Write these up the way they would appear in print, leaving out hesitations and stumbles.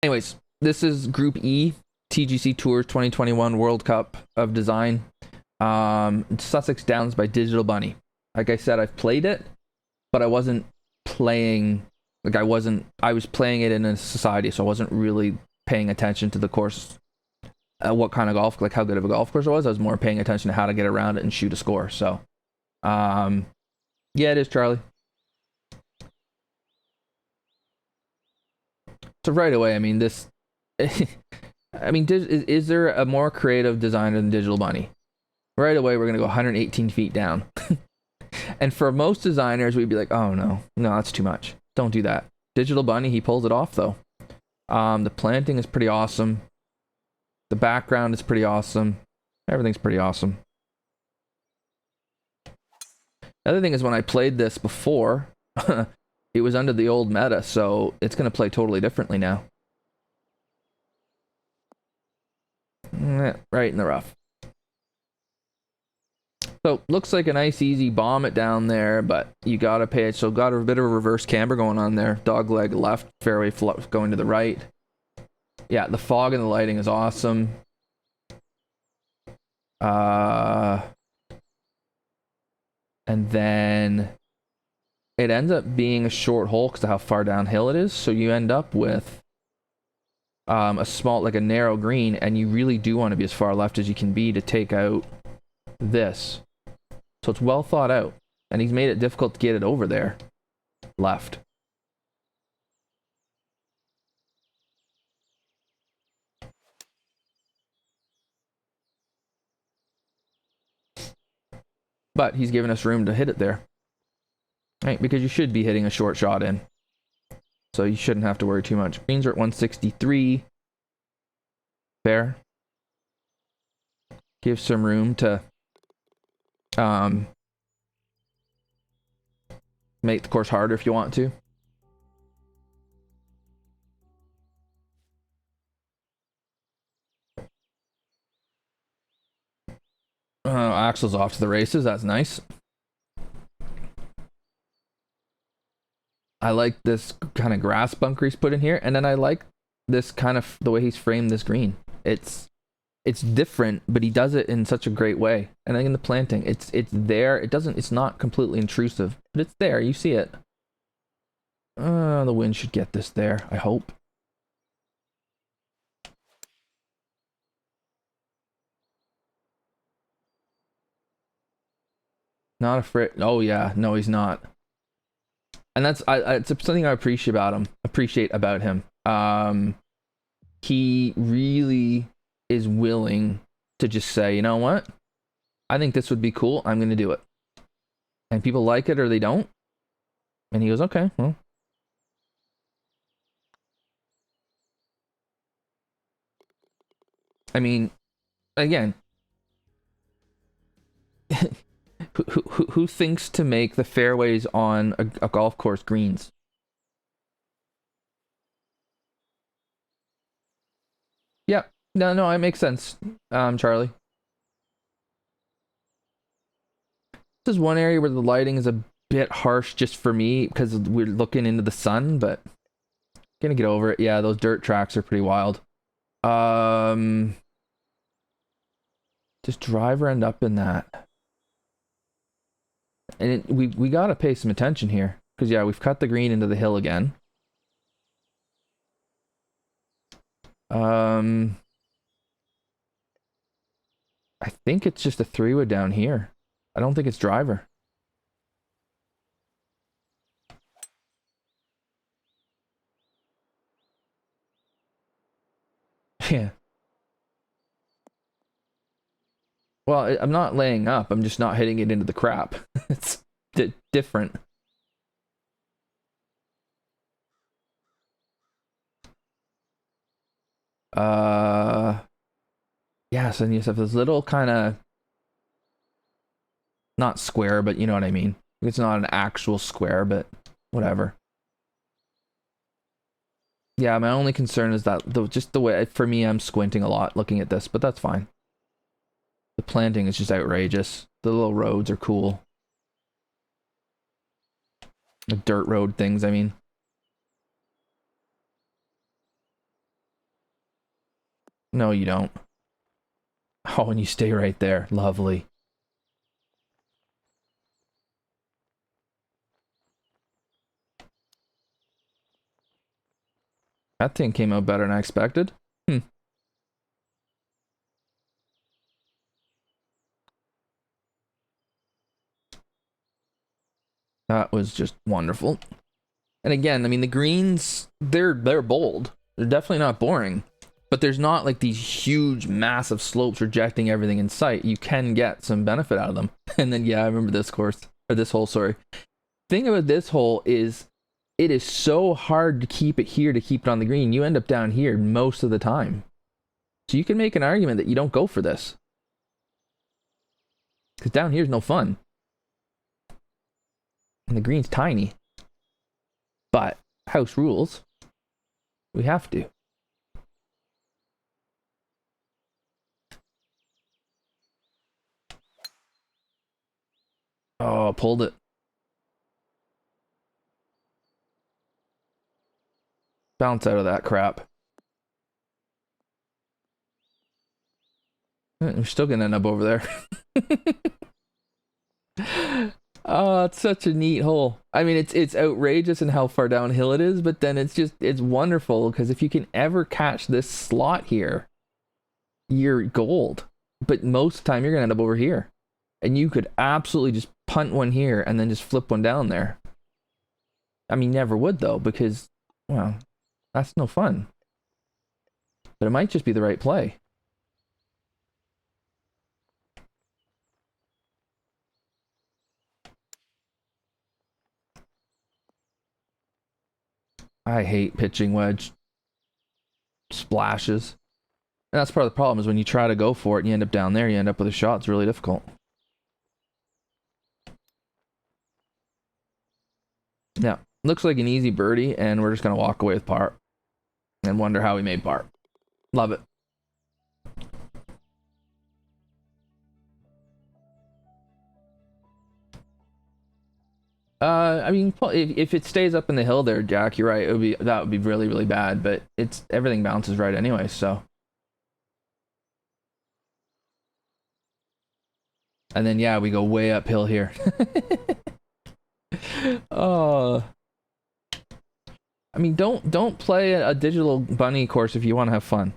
Anyways, this is Group E, TGC Tours 2021 World Cup of Design. Sussex Downs by Digital Bunny. Like I said, I've played it, but I wasn't playing. I was playing it in a society, so I wasn't really paying attention to the course. What kind of golf, like how good of a golf course it was. I was more paying attention to how to get around it and shoot a score. So, yeah, it is, Charlie. So right away, I mean, this. I mean, is there a more creative designer than Digital Bunny? Right away, we're gonna go 118 feet down. And for most designers, we'd be like, oh no, that's too much. Don't do that. Digital Bunny, he pulls it off though. The planting is pretty awesome. The background is pretty awesome. Everything's pretty awesome. The other thing is when I played this before, it was under the old meta, so it's going to play totally differently now. Right in the rough. So, looks like a nice easy bomb it down there, but you got to pay it. So, got a bit of a reverse camber going on there. Dog leg left, fairway going to the right. Yeah, the fog and the lighting is awesome. And then it ends up being a short hole because of how far downhill it is. So you end up with a small, like a narrow green, and you really do want to be as far left as you can be to take out this. So it's well thought out, and he's made it difficult to get it over there left. But he's given us room to hit it there. Right, because you should be hitting a short shot in. So you shouldn't have to worry too much. Greens are at 163. Fair. Give some room to make the course harder if you want to. Axel's off to the races. That's nice. I like this kind of grass bunker he's put in here, and then I like this kind of the way he's framed this green. It's different, but he does it in such a great way. And then in the planting, it's there. It's not completely intrusive, but it's there. You see it. The wind should get this there, I hope. Not afraid. Oh yeah, no, he's not. And that's it's something I appreciate about him. He really is willing to just say, you know what? I think this would be cool. I'm going to do it. And people like it or they don't. And he goes, okay, well. I mean, again, who thinks to make the fairways on a golf course greens? Yeah, no, it makes sense, Charlie. This is one area where the lighting is a bit harsh just for me because we're looking into the sun, but gonna get over it. Yeah, those dirt tracks are pretty wild. Does driver end up in that? And we gotta pay some attention here because yeah, we've cut the green into the hill again. I think it's just a 3-wood down here. I don't think it's driver. Yeah. Well, I'm not laying up. I'm just not hitting it into the crap. It's different. Yeah, so you have this little kind of not square, but you know what I mean. It's not an actual square, but whatever. Yeah, my only concern is that just the way, for me, I'm squinting a lot looking at this, but that's fine. The planting is just outrageous. The little roads are cool. The dirt road things, I mean. No, you don't. Oh, and you stay right there. Lovely. That thing came out better than I expected. That was just wonderful. And again, I mean, the greens, they're bold. They're definitely not boring. But there's not like these huge, massive slopes rejecting everything in sight. You can get some benefit out of them. And then, yeah, I remember this course. Or this hole, sorry. Thing about this hole is it is so hard to keep it here, to keep it on the green. You end up down here most of the time. So you can make an argument that you don't go for this. Because down here's no fun. And the green's tiny. But house rules. We have to. Oh, pulled it. Bounce out of that crap. We're still gonna end up over there. Oh, it's such a neat hole. I mean, it's outrageous in how far downhill it is, but then it's wonderful because if you can ever catch this slot here, you're gold. But most of the time you're gonna end up over here. And you could absolutely just punt one here and then just flip one down there. I mean, never would though, because, well, that's no fun. But it might just be the right play. I hate pitching wedge splashes. And that's part of the problem is when you try to go for it and you end up down there, you end up with a shot. It's really difficult. Yeah, looks like an easy birdie, and we're just going to walk away with par and wonder how we made par. Love it. I mean, if it stays up in the hill there, Jack, you're right. That would be really, really bad. But it's everything bounces right anyway. So, and then yeah, we go way uphill here. Oh, I mean, don't play a digital bunny course if you want to have fun.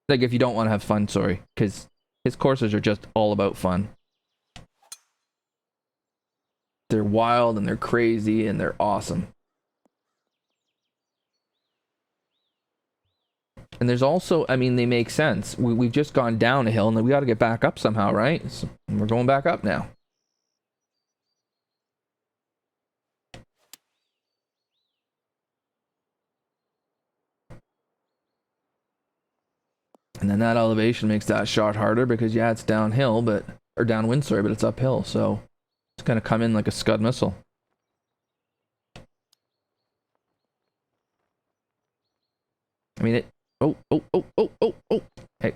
Like if you don't want to have fun, sorry, because his courses are just all about fun. They're wild and they're crazy and they're awesome. And there's also, I mean, they make sense. We've just gone down a hill and we got to get back up somehow, right? So we're going back up now. And then that elevation makes that shot harder because, yeah, it's downhill, or downwind, sorry, but it's uphill. So it's going to come in like a Scud missile. I mean, Hey.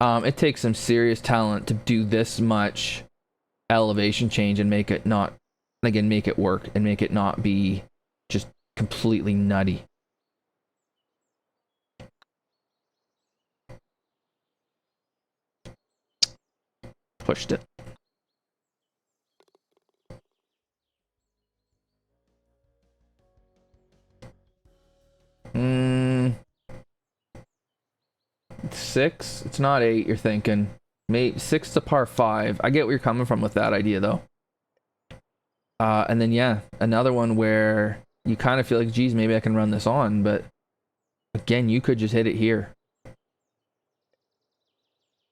It takes some serious talent to do this much elevation change and make it not, again, make it work and make it not be just completely nutty. Pushed it. Six? It's not eight, you're thinking. Maybe six to par five. I get where you're coming from with that idea, though. And then, yeah, another one where you kind of feel like, geez, maybe I can run this on, but again, you could just hit it here.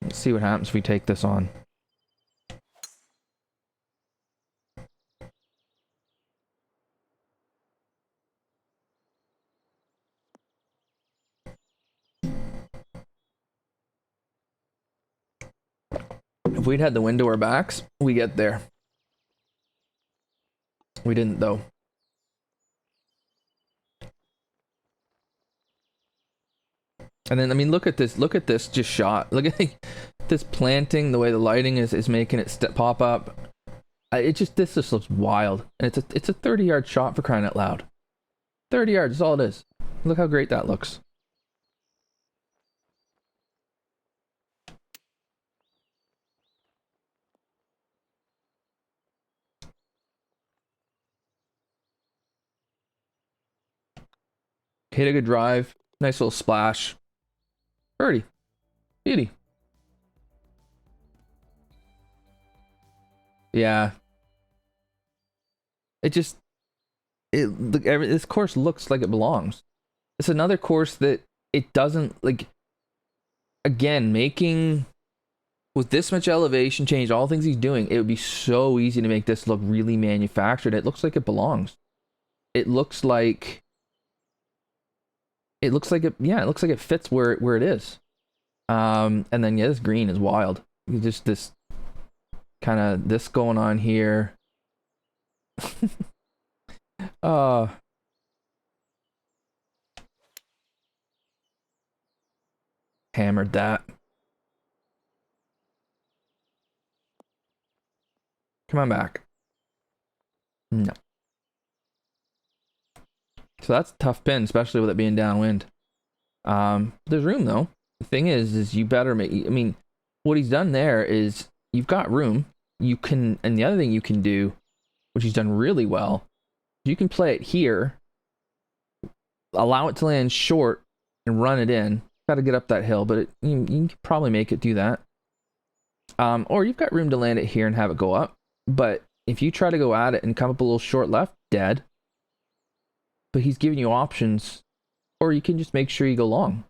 Let's see what happens if we take this on. If we'd had the wind to our backs, we get there. We didn't, though. And then, I mean, look at this just shot. Look at this planting, the way the lighting is making it pop up. This just looks wild. And it's a 30-yard shot, for crying out loud. 30 yards is all it is. Look how great that looks. Hit a good drive. Nice little splash. Birdie. Beauty. Yeah. It just... this course looks like it belongs. It's another course that it doesn't, like... Again, making... With this much elevation change, all things he's doing, it would be so easy to make this look really manufactured. It looks like it belongs. It looks like it looks like it fits where it is. And then yeah, this green is wild. Just this kind of this going on here. Hammered that. Come on back. No. So that's a tough pin, especially with it being downwind. There's room though. The thing is you better make. I mean, what he's done there is you've got room. You can, and the other thing you can do, which he's done really well, you can play it here, allow it to land short, and run it in. Got to get up that hill, but you can probably make it do that. Or you've got room to land it here and have it go up. But if you try to go at it and come up a little short left, dead. But he's giving you options, or you can just make sure you go long.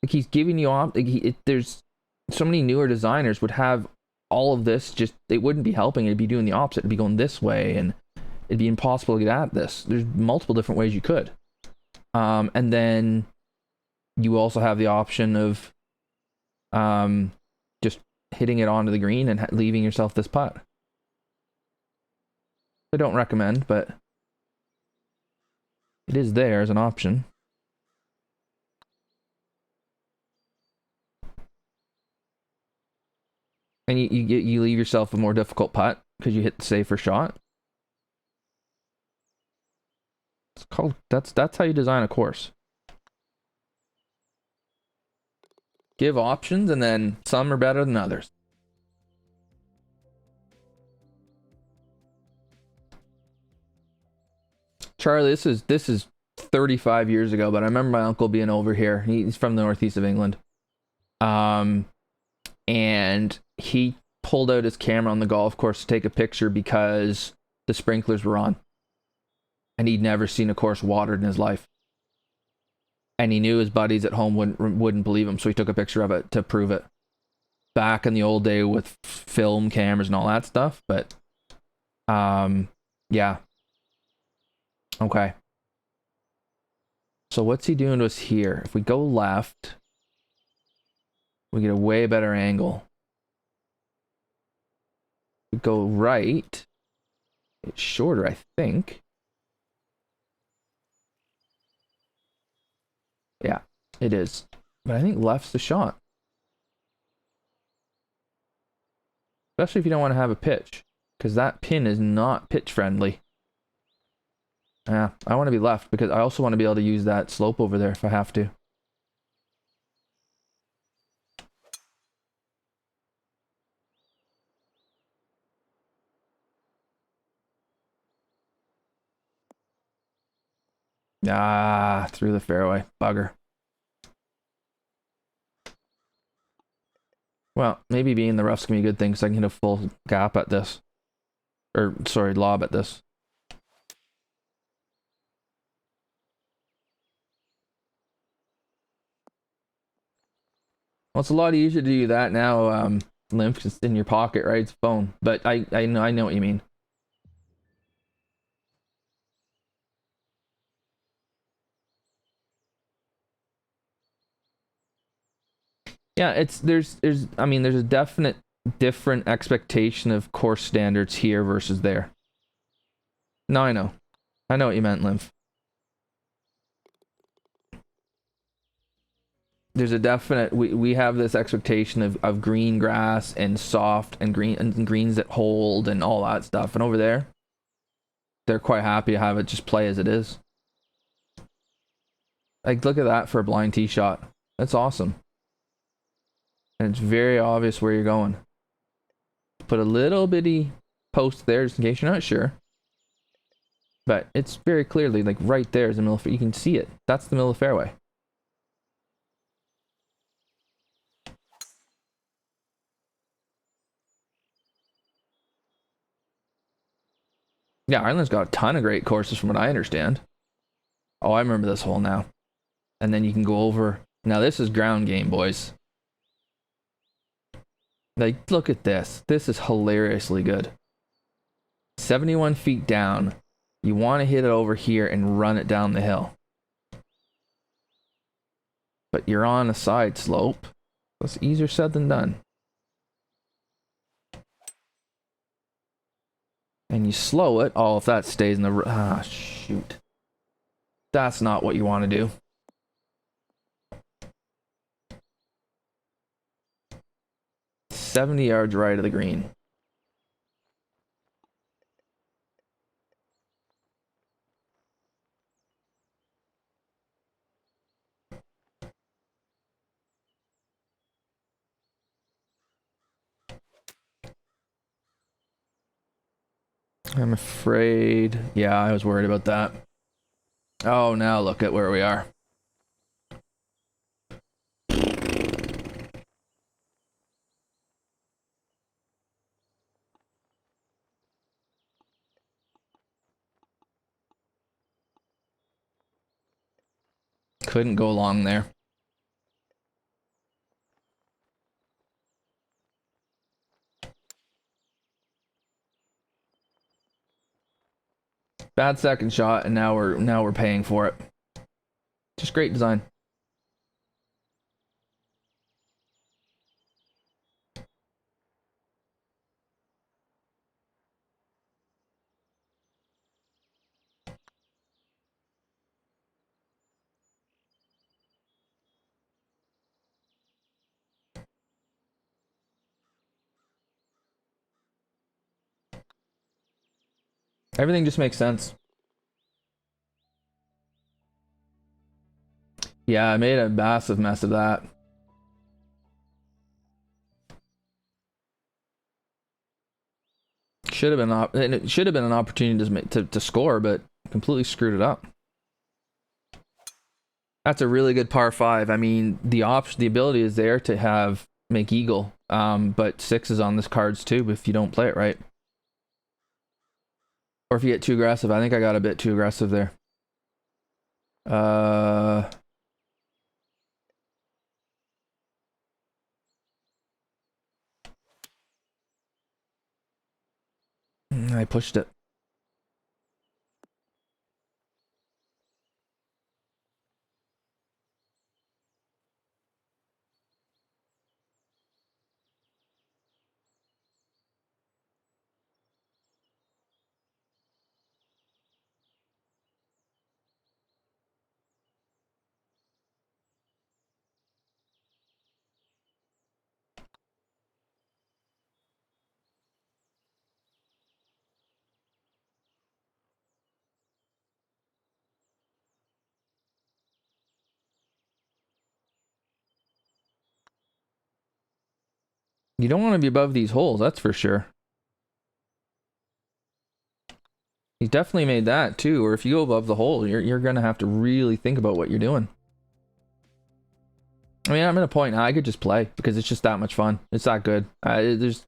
Like he's giving you there's so many newer designers would have all of this, just it wouldn't be helping. It'd be doing the opposite. It'd be going this way, and it'd be impossible to get at this. There's multiple different ways you could. And then you also have the option of just hitting it onto the green and leaving yourself this putt. I don't recommend, but it is there as an option. And you leave yourself a more difficult putt because you hit the safer shot. It's called that's how you design a course. Give options, and then some are better than others. Charlie, this is 35 years ago, but I remember my uncle being over here. He's from the northeast of England. And he pulled out his camera on the golf course to take a picture because the sprinklers were on. And he'd never seen a course watered in his life. And he knew his buddies at home wouldn't believe him, so he took a picture of it to prove it. Back in the old day with film cameras and all that stuff, but yeah. Okay. So what's he doing to us here? If we go left, we get a way better angle. If we go right, it's shorter, I think. Yeah, it is. But I think left's the shot. Especially if you don't want to have a pitch, because that pin is not pitch friendly. Yeah, I want to be left because I also want to be able to use that slope over there if I have to. Ah, through the fairway. Bugger. Well, maybe being in the rough's gonna be a good thing because I can hit a full gap at this. Or, sorry, lob at this. Well, it's a lot easier to do that now, Lymph, because it's in your pocket, right? It's a phone. But I know what you mean. Yeah, there's I mean there's a definite different expectation of course standards here versus there. No, I know. I know what you meant, Lymph. There's a definite we have this expectation of green grass and soft and greens that hold and all that stuff. And over there, they're quite happy to have it just play as it is. Like look at that for a blind tee shot. That's awesome. And it's very obvious where you're going. Put a little bitty post there just in case you're not sure. But it's very clearly like right there is the middle. You can see it. That's the middle of the fairway. Yeah, Ireland's got a ton of great courses from what I understand. Oh, I remember this hole now. And then you can go over. Now this is ground game, boys. Like, look at this. This is hilariously good. 71 feet down. You want to hit it over here and run it down the hill. But you're on a side slope. That's easier said than done. And you slow it. Oh, if that stays in the... Ah, shoot. That's not what you want to do. $70 yards right of the green. I'm afraid... Yeah, I was worried about that. Oh, now look at where we are. Couldn't go long there. Bad second shot, and now we're paying for it. Just great design. Everything just makes sense. Yeah, I made a massive mess of that. Should have been and it should have been an opportunity to score, but completely screwed it up. That's a really good par 5. I mean, the ability is there to make eagle, but 6 is on this cards too if you don't play it right, or if you get too aggressive. I think I got a bit too aggressive there. I pushed it. You don't want to be above these holes, that's for sure. He's definitely made that too, or if you go above the hole, you're gonna have to really think about what you're doing. I mean, I'm at a point now I could just play because it's just that much fun. It's that good. There's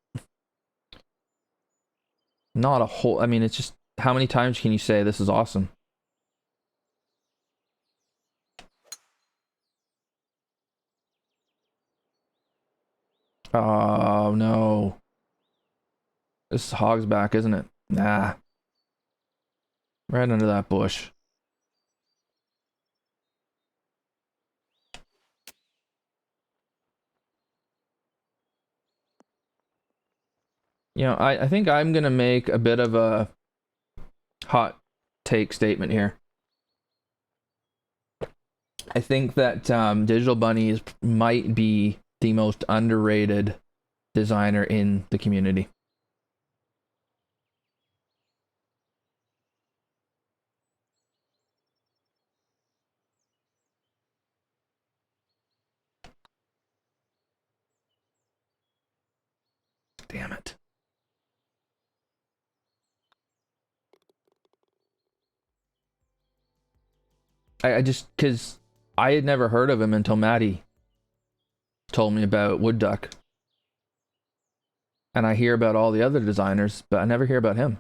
not a whole... I mean, it's just... How many times can you say this is awesome? Oh, no. This is Hog's back, isn't it? Nah. Right under that bush. You know, I think I'm gonna make a bit of a hot take statement here. I think that Digital Bunny might be the most underrated designer in the community. Damn it. I just, because I had never heard of him until Maddie told me about Wood Duck. And I hear about all the other designers, but I never hear about him.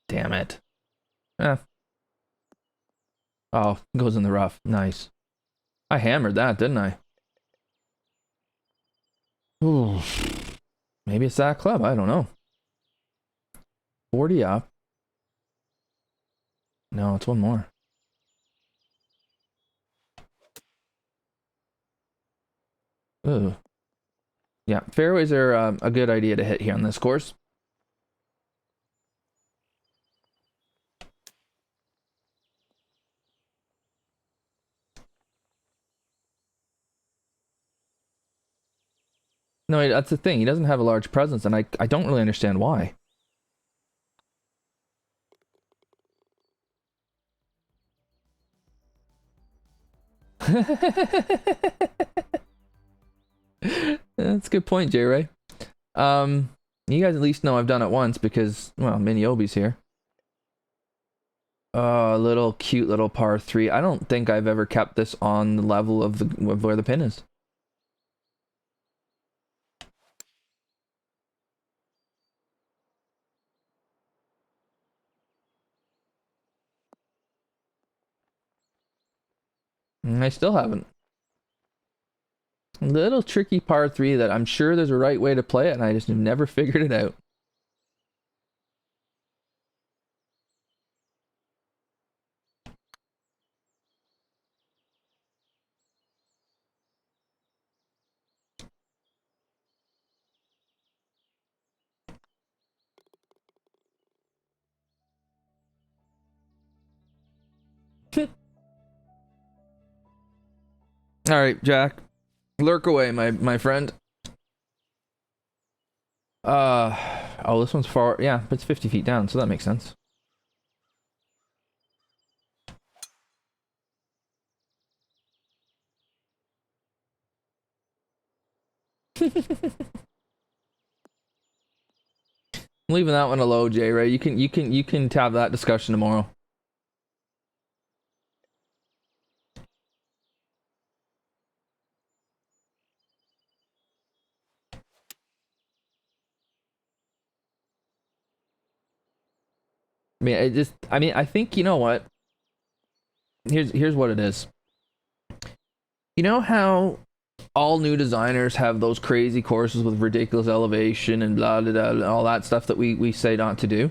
Damn it. Eh. Oh, goes in the rough. Nice. I hammered that, didn't I? Ooh. Maybe it's that club. I don't know. 40 up. No, it's one more. Ooh. Yeah, fairways are a good idea to hit here on this course. No, that's the thing. He doesn't have a large presence, and I don't really understand why. That's a good point, J Ray. You guys at least know I've done it once because, well, Ameobi's here. Little cute little par 3. I don't think I've ever kept this on the level of where the pin is. I still haven't. Little tricky par 3 that I'm sure there's a right way to play it, and I just have never figured it out. All right, Jack. Lurk away, my friend. Oh, this one's far. Yeah, but it's 50 feet down, so that makes sense. I'm leaving that one alone, Jay Ray. You can have that discussion tomorrow. I think, you know what? Here's what it is. You know how all new designers have those crazy courses with ridiculous elevation and blah blah blah and all that stuff that we say not to do?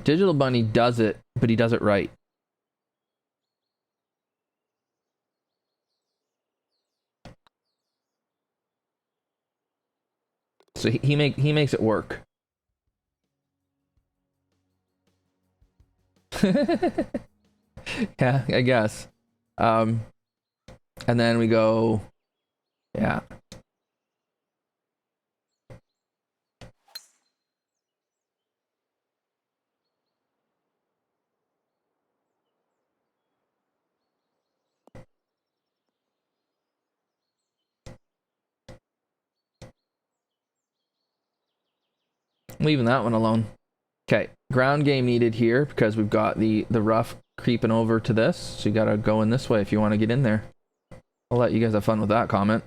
Digital Bunny does it, but he does it right. So he makes it work. Yeah, I guess. And then we go, yeah. Leaving that one alone. Okay, ground game needed here because we've got the rough creeping over to this. So you gotta go in this way if you want to get in there. I'll let you guys have fun with that comment.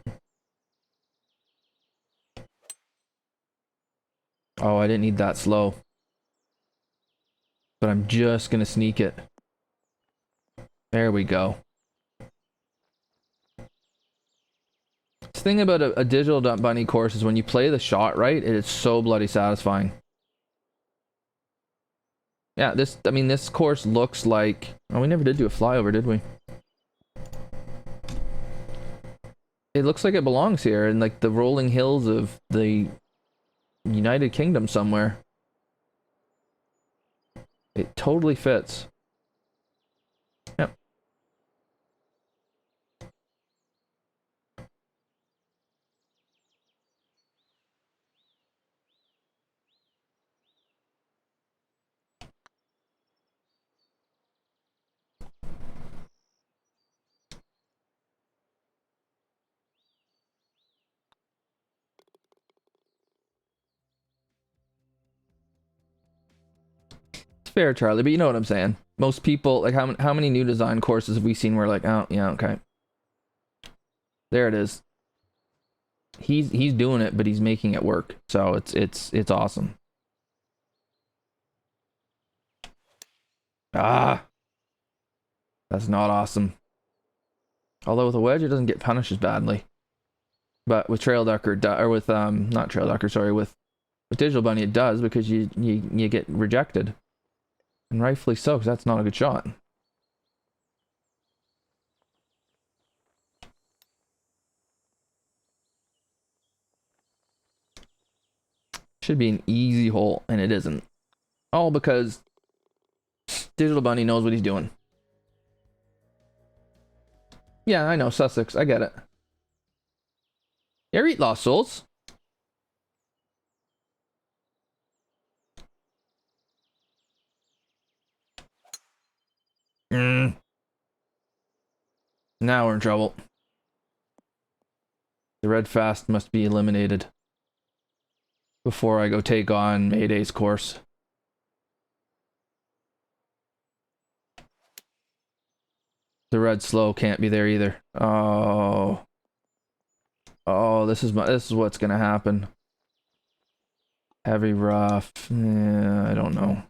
Oh, I didn't need that slow. But I'm just gonna sneak it. There we go. The thing about a digital bunny course is when you play the shot right, it is so bloody satisfying. Yeah, this course looks like... Oh, we never did do a flyover, did we? It looks like it belongs here in like the rolling hills of the United Kingdom somewhere. It totally fits. Yep. fair, Charlie, but you know what I'm saying. Most people, like, how many new design courses have we seen where like, oh yeah, okay, there it is. He's doing it, but he's making it work. So it's awesome. Ah, that's not awesome. Although with a wedge, it doesn't get punished as badly. But with trail ducker, or with not trail ducker, sorry, with digital bunny, it does, because you get rejected, and rightfully so, because that's not a good shot. Should be an easy hole, and it isn't. All because digital bunny knows what he's doing. Yeah, I know, Sussex. I get it. You ever eat Lost Souls? Now we're in trouble. The red fast must be eliminated before I go take on Mayday's course. The red slow can't be there either. Oh. Oh, this is what's gonna happen. Heavy rough. Yeah, I don't know.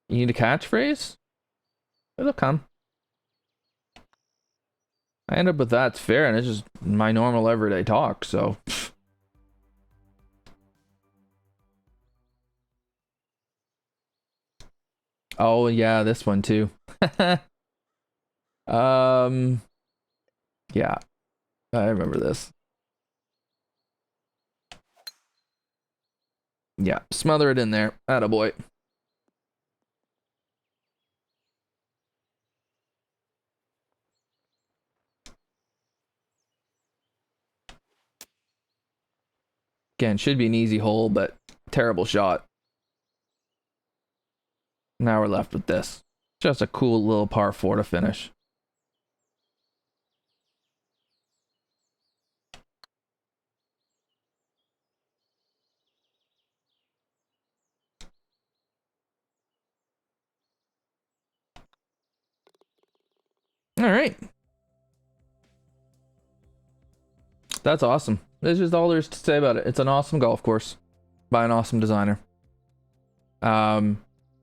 You need a catchphrase? It'll come. I end up with that's fair, and it's just my normal everyday talk, so. Oh yeah, this one too. Yeah, I remember this. Yeah, smother it in there. Attaboy. Again, should be an easy hole, but terrible shot. Now we're left with this. Just a cool little par 4 to finish. All right. That's awesome. That's just all there is to say about it. It's an awesome golf course by an awesome designer.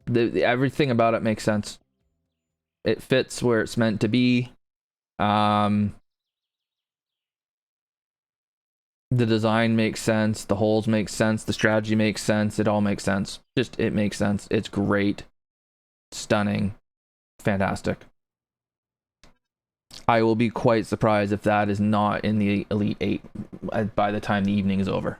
Everything about it makes sense. It fits where it's meant to be. The design makes sense. The holes make sense. The strategy makes sense. It all makes sense. Just, it makes sense. It's great. Stunning. Fantastic. I will be quite surprised if that is not in the Elite 8 by the time the evening is over.